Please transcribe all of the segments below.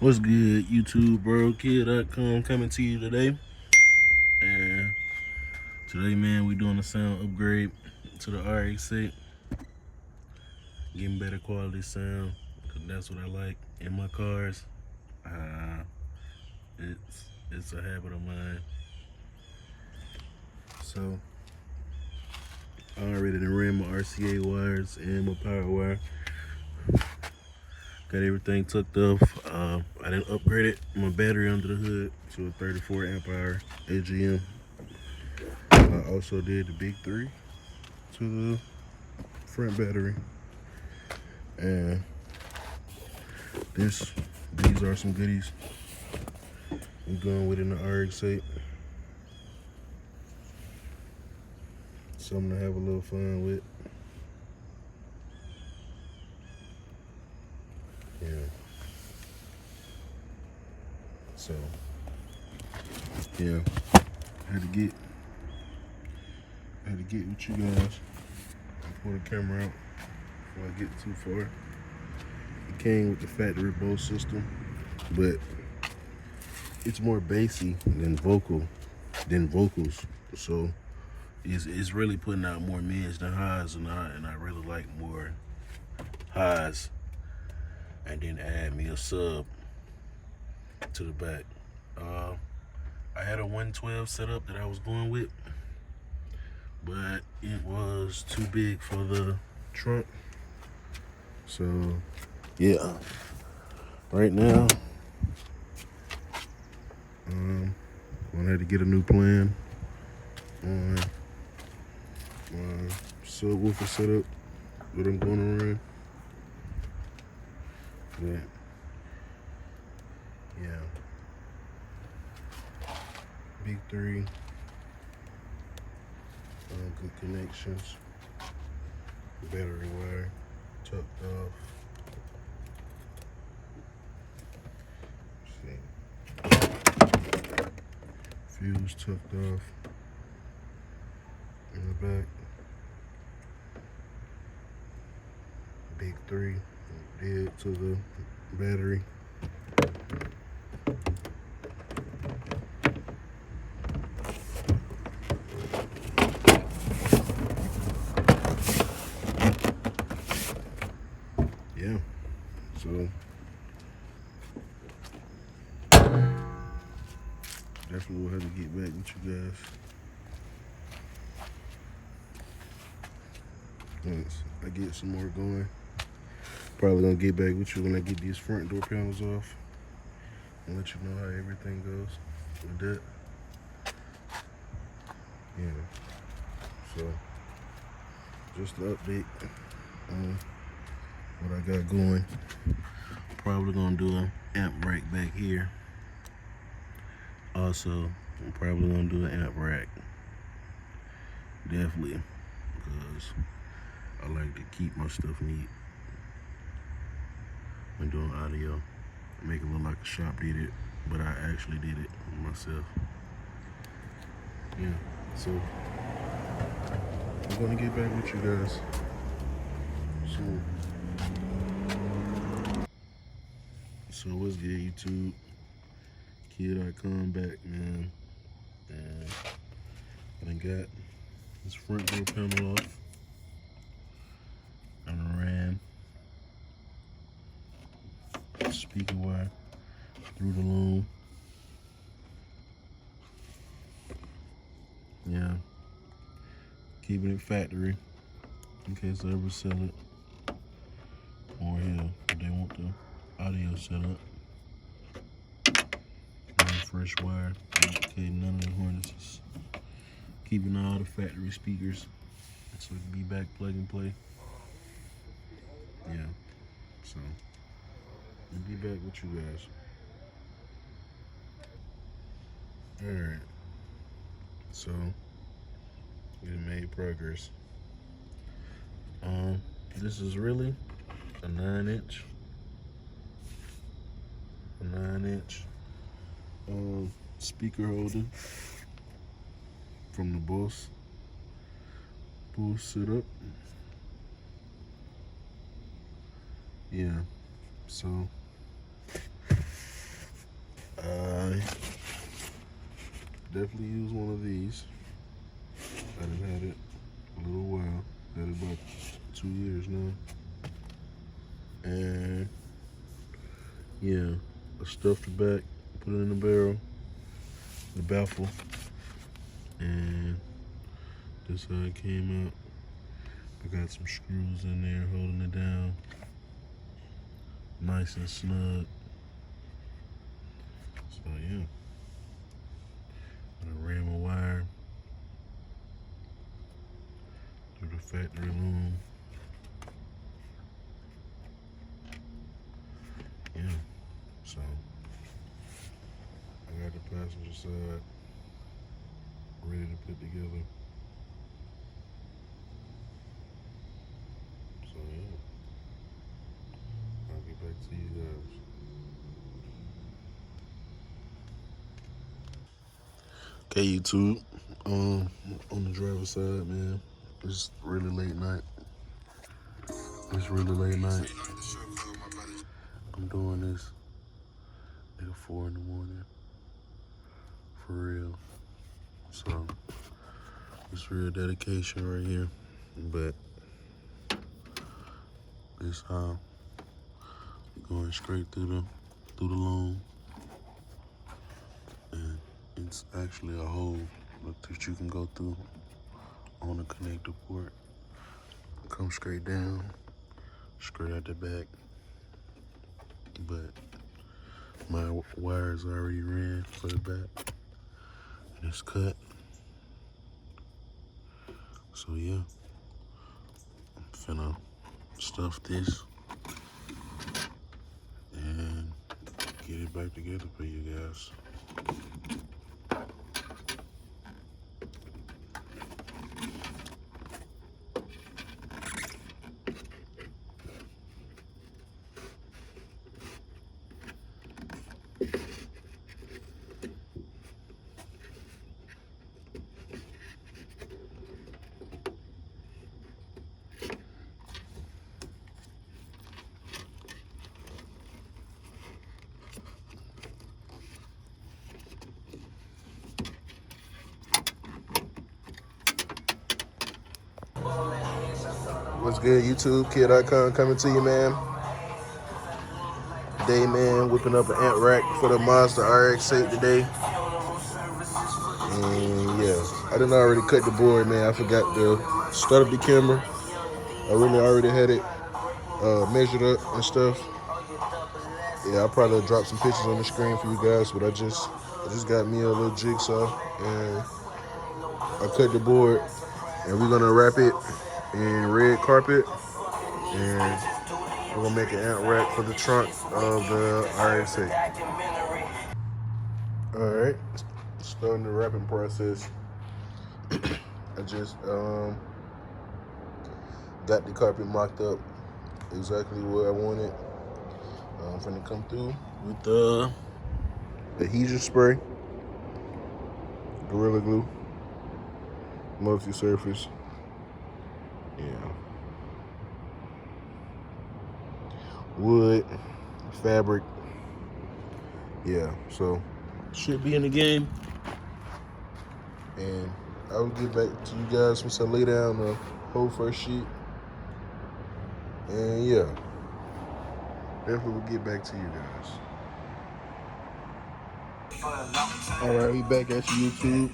What's good, YouTube, bro? Pt.1 coming to you today. And today, man, we doing a sound upgrade to the Rx8. Getting better quality sound, because that's what I like in my cars. It's a habit of mine. So, I already done ran my RCA wires and my power wire. Got everything tucked off. I done upgraded my battery under the hood to a 34 amp hour AGM. I also did the big 3 to the front battery, and these are some goodies I'm going with in the Rx8. Something to have a little fun with. Yeah. So yeah, I had to get with you guys. I pull the camera out before I get too far. It came with the factory Bose system, but it's more bassy than vocals. So it's really putting out more mids than highs, and I really like more highs, and then add me a sub to the back. I had a 112 setup that I was going with, but it was too big for the trunk. So yeah, right now gonna have to get a new plan on my subwoofer setup that I'm going to run. But yeah, big 3, good connections, battery wire tucked off. Fuse tucked off in the back. Big 3 dead to the battery. Yeah, so definitely will have to get back with you guys once I get some more going. Probably gonna get back with you when I get these front door panels off and let you know how everything goes with that. Yeah, so just an update on what I got going. Probably gonna do an amp rack back here. Also, I'm probably gonna do an amp rack. Definitely, because I like to keep my stuff neat when doing audio. Make it look like a shop did it, but I actually did it myself. Yeah, so I'm gonna get back with you guys soon. So what's good, YouTube? Kid.com back, man. And I done got this front door panel off. I done ran speaker wire through the loom. Yeah, keeping it factory in case I ever sell it. Or hell, if they want the audio set up. Fresh wire, okay, none of the harnesses. Keeping all the factory speakers so it can be back plug and play. Yeah, so I'll be back with you guys. Alright, so we made progress. This is really a 9-inch speaker holder from the Bose setup. Yeah, so I definitely use one of these. I done had it a little while. Had it about 2 years now. And yeah, I stuffed the back, put it in the barrel, the baffle, and this how it came out. I got some screws in there holding it down, nice and snug. So yeah, I ran my wire through the factory loom. Yeah, so I got the passenger side ready to put together. So yeah, I'll get back to you guys. Okay, YouTube. On the driver's side, man, it's really late night. It's really late night. I'm doing this at 4 in the morning, for real. So it's real dedication right here. But this how going straight through the loom, and it's actually a hole that you can go through on the connector port. Come straight down, straight out the back. But my wires already ran for the back, and it's cut. So yeah, I'm finna stuff this and get it back together for you guys. What's good, YouTube? Kid.com coming to you, man. Today, man, whipping up an ant rack for the Mazda Rx8 today. And yeah, I didn't already cut the board, man. I forgot to start up the camera. I really already had it measured up and stuff. Yeah, I'll probably drop some pictures on the screen for you guys, but I just got me a little jigsaw and I cut the board, and we're gonna wrap it in red carpet, and we're gonna make an ant rack for the trunk of the Rx8. All right, starting the wrapping process. I just got the carpet mocked up exactly where I wanted. I'm finna come through with the adhesion spray, Gorilla Glue, multi-surface. Yeah. Wood, fabric. Yeah, so should be in the game. And I will get back to you guys once I lay down the whole first sheet. And yeah, definitely will get back to you guys. All right, we back at you, YouTube.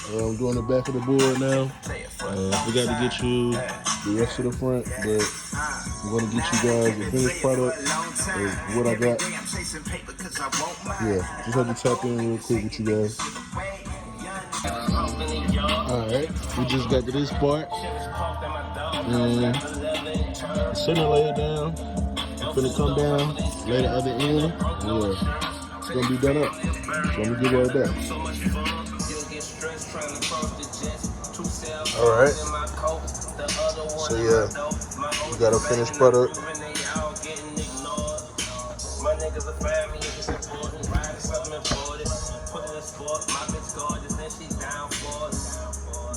I'm doing the back of the board now. We got to get you the rest of the front, but I'm going to get you guys the finished product of what I got. Yeah, just have to tap in real quick with you guys. Alright, we just got to this part. And as soon as I lay it down, I'm finna come down, lay the other end. Yeah, it's gonna be done up. So let me get right back. Alright. So yeah, we got a finished product.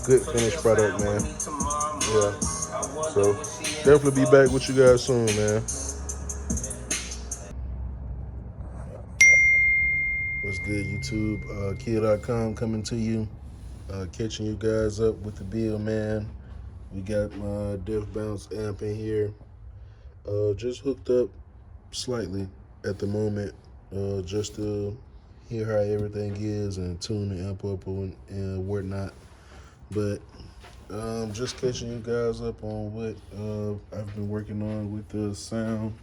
Good finished product, man. Yeah. So definitely be back with you guys soon, man. YouTube? Kia.com coming to you. Catching you guys up with the bill, man. We got my Def Bounce amp in here. Just hooked up slightly at the moment, just to hear how everything is and tune the amp up and whatnot. But just catching you guys up on what I've been working on with the sound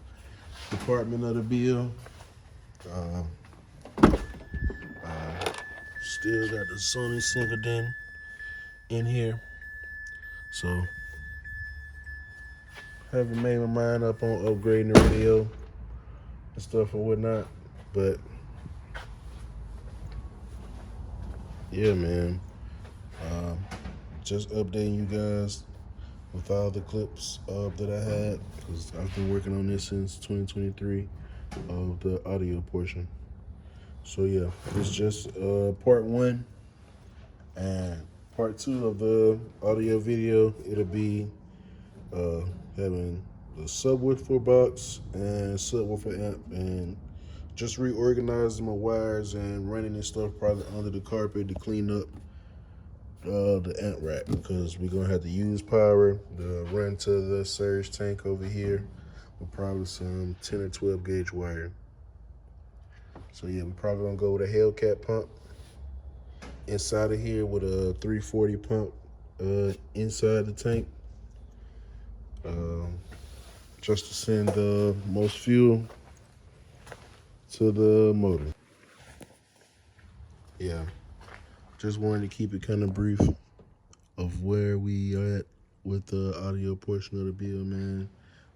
department of the bill. Still got the Sony Synchrodin in here, so haven't made my mind up on upgrading the radio and stuff and whatnot. But yeah, man, just updating you guys with all the clips that I had, because I've been working on this since 2023 of the audio portion. So yeah, it's just part 1, and part 2 of the audio video, it'll be having the subwoofer box and subwoofer amp, and just reorganizing my wires and running this stuff probably under the carpet to clean up the amp rack, because we're gonna have to use power to run to the surge tank over here with probably some 10 or 12 gauge wire. So yeah, we're probably gonna go with a Hellcat pump inside of here with a 340 pump inside the tank, just to send the most fuel to the motor. Yeah, just wanted to keep it kind of brief of where we are at with the audio portion of the build, man,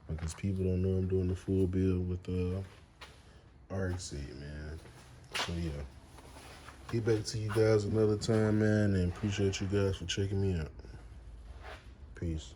because people don't know I'm doing the full build with the Rx8, man. So yeah, get back to you guys another time, man, and appreciate you guys for checking me out. Peace.